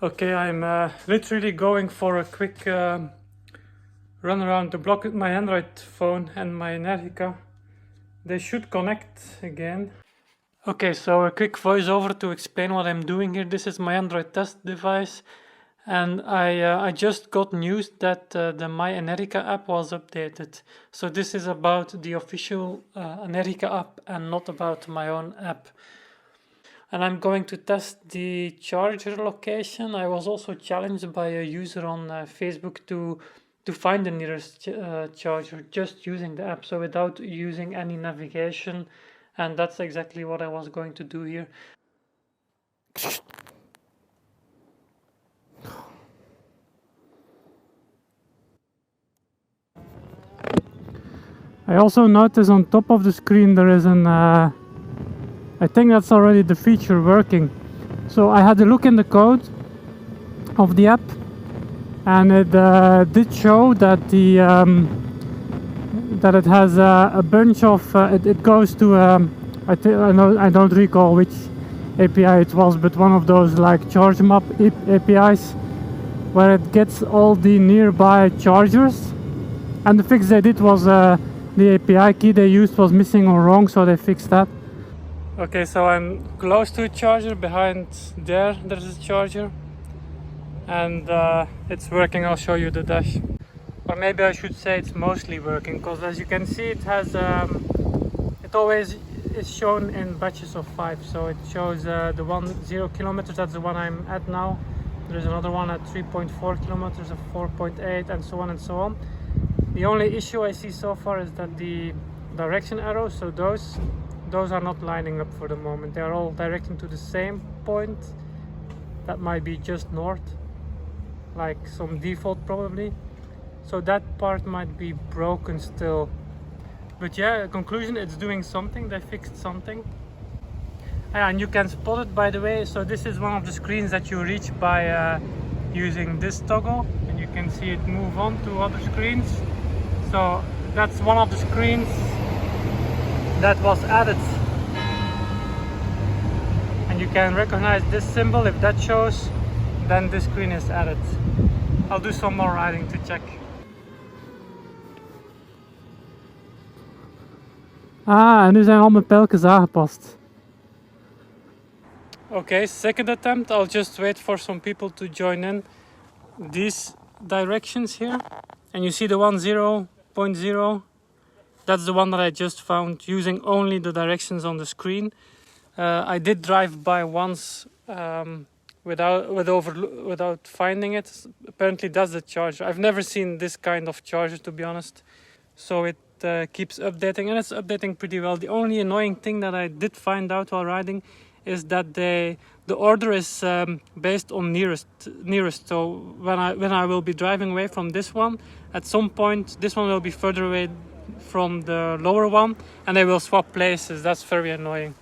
Okay, I'm literally going for a quick run around the block with my Android phone and my MyEnergica. They should connect again. Okay, so a quick voiceover to explain what I'm doing here. This is my Android test device, and I just got news that the MyEnergica app was updated. So this is about the official Energica app and not about my own app. And I'm going to test the charger location. I was also challenged by a user on Facebook to find the nearest charger just using the app, so without using any navigation, and that's exactly what I was going to do here. I also noticed on top of the screen there is an I think that's already the feature working. So I had a look in the code of the app, and it did show that the that it has a bunch of it goes to I don't recall which API it was, but one of those like charge map APIs where it gets all the nearby chargers. And the fix they did was the API key they used was missing or wrong, so they fixed that. Okay, so I'm close to a charger. Behind there's a charger, and it's working. I'll show you the dash, or maybe I should say it's mostly working, because as you can see it has it always is shown in batches of 5. So it shows the 0 kilometers, that's the one I'm at now. There's another one at 3.4 kilometers, a 4.8, and so on and so on. The only issue I see so far is that the direction arrows, so those are not lining up for the moment. They are all directing to the same point. That might be just north, like some default probably. So that part might be broken still. But yeah, conclusion, it's doing something. They fixed something. And you can spot it, by the way. So this is one of the screens that you reach by using this toggle, and you can see it move on to other screens. So that's one of the screens that was added, and you can recognize this symbol. If that shows, then this screen is added. I'll do some more riding to check. En nu zijn al mijn pijltjes aangepast. Okay, second attempt. I'll just wait for some people to join in. These directions here, and you see the 10.0. That's the one that I just found using only the directions on the screen. I did drive by once without finding it. Apparently that's the charger. I've never seen this kind of charger, to be honest. So it keeps updating, and it's updating pretty well. The only annoying thing that I did find out while riding is that the order is based on nearest. So when I will be driving away from this one, at some point this one will be further away from the lower one, and they will swap places. That's very annoying.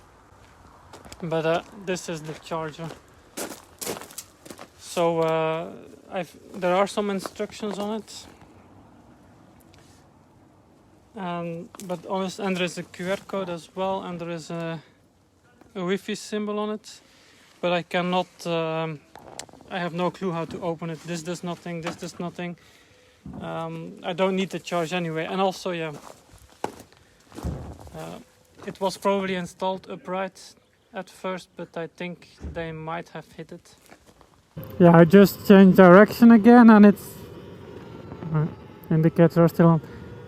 But this is the charger. So there are some instructions on it, and there is a QR code as well, and there is a Wi-Fi symbol on it, but I cannot. I have no clue how to open it. This does nothing. This does nothing. I don't need the charge anyway, and also it was probably installed upright at first, but I think they might have hit it. Yeah, I just changed direction again, and it's indicators are still on,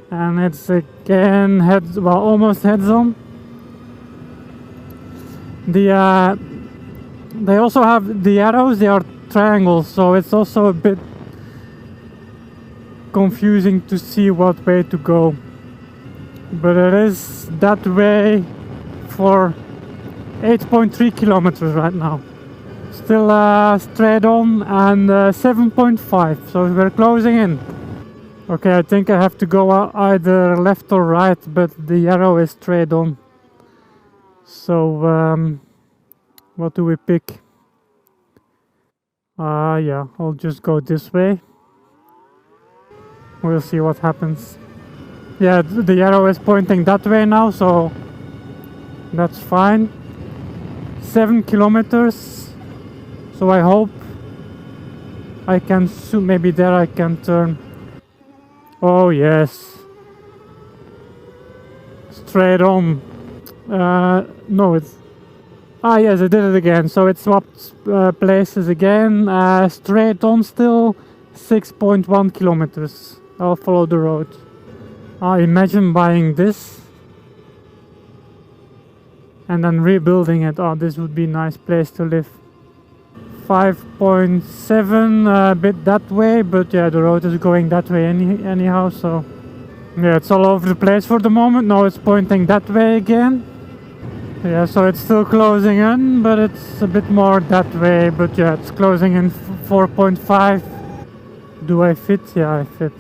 and it's again almost heads on. They also have the arrows. They are triangles, so it's also a bit confusing to see what way to go, but it is that way for 8.3 kilometers right now. Still straight on, and 7.5, so we're closing in. Okay, I think I have to go either left or right, but the arrow is straight on. So what do we pick? Yeah, I'll just go this way. We'll see what happens. Yeah, the arrow is pointing that way now, so that's fine. 7 kilometers. So I hope I can maybe there I can turn. Oh yes, straight on. No, it's yes, I did it again. So it swapped places again. Straight on still, 6.1 kilometers. I'll follow the road. I imagine buying this and then rebuilding it. Oh, this would be a nice place to live. 5.7, a bit that way, but yeah, the road is going that way anyhow, so yeah, it's all over the place for the moment. Now it's pointing that way again. Yeah, so it's still closing in, but it's a bit more that way, but yeah, it's closing in 4.5. Do I fit? Yeah, I fit.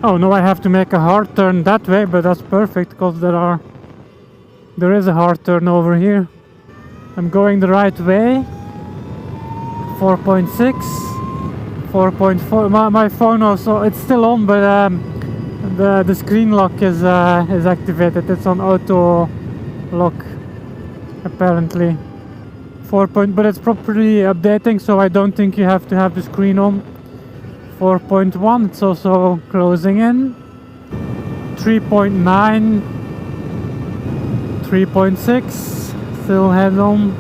Oh, no, I have to make a hard turn that way, but that's perfect, because there is a hard turn over here. I'm going the right way. 4.6, 4.4. My phone also, it's still on, but the screen lock is activated. It's on auto lock apparently. But it's properly updating, so I don't think you have to have the screen on. 4.1, it's also closing in. 3.9, 3.6, still head on.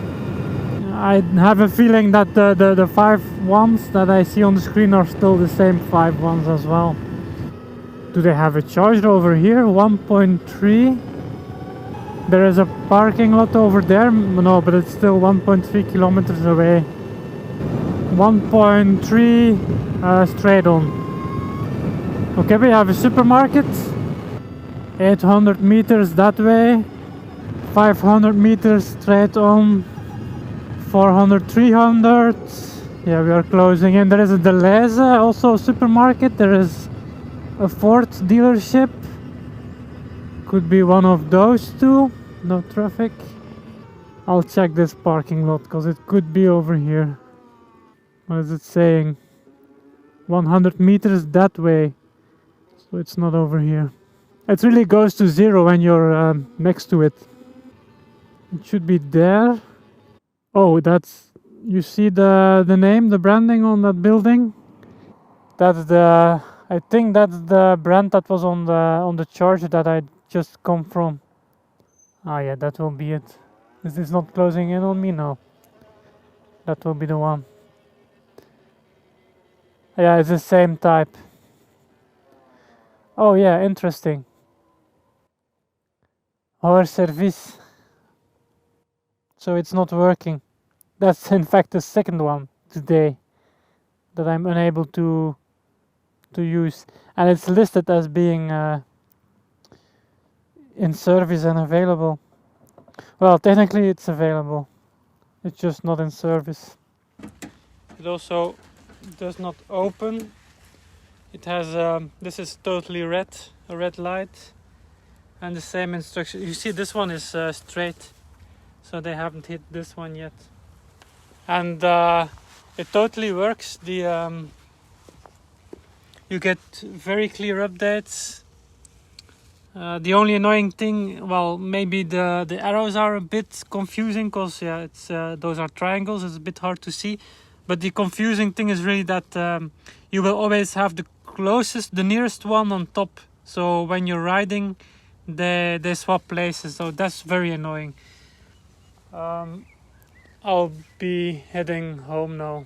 I have a feeling that the 5 ones that I see on the screen are still the same 5 ones as well. Do they have a charger over here? 1.3. There is a parking lot over there. No, but it's still 1.3 kilometers away. 1.3 straight on. Okay, we have a supermarket. 800 meters that way. 500 meters straight on. 400, 300. Yeah, we are closing in. There is a Deleuze, also a supermarket. There is a Ford dealership. Could be one of those two. No traffic. I'll check this parking lot because it could be over here. What is it saying? 100 meters that way. So it's not over here. It really goes to 0 when you're next to it. It should be there. Oh, that's... You see the name, the branding on that building? That's the... I think that's the brand that was on the charge that I just come from. Ah yeah, that will be it. Is this not closing in on me? No. That will be the one. Yeah, it's the same type. Oh yeah, interesting. Our service. So it's not working. That's in fact the second one today that I'm unable to use, and it's listed as being in service and available. Well, technically it's available, it's just not in service. It also does not open. It has this is totally red, a red light, and the same instruction. You see, this one is straight, so they haven't hit this one yet, and it totally works. You get very clear updates. The only annoying thing, well, maybe the arrows are a bit confusing, because yeah, it's those are triangles. It's a bit hard to see, but the confusing thing is really that you will always have the nearest one on top. So when you're riding, they swap places. So that's very annoying. I'll be heading home now.